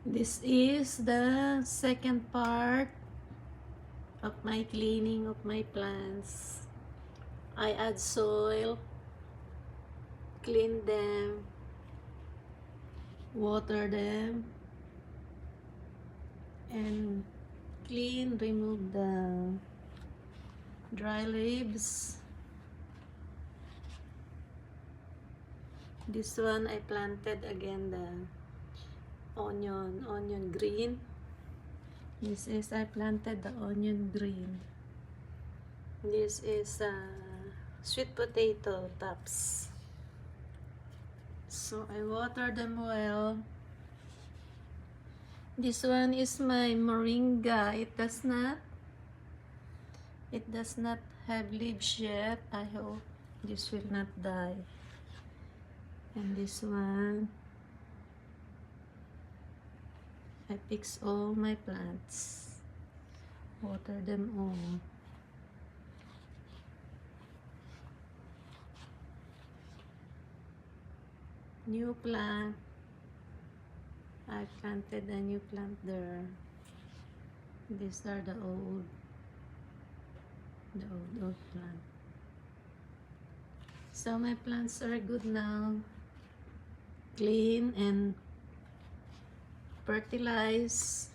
This is the second part of my cleaning of my plants. I add soil, clean them, water them, and remove the dry leaves. This one I planted again the onion green. This is I planted the onion green. This is sweet potato tops. So I water them well. This one is my moringa. It does not have leaves yet. I hope this will not die. And this one, I fix all my plants, water them all. New plant, I planted a new plant there. These are the old plant. So my plants are good now, clean and fertilize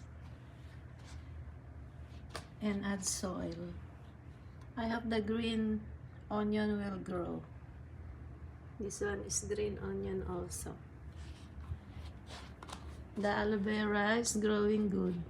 and add soil. I hope the green onion will grow. This one is green onion also. The aloe vera is growing good.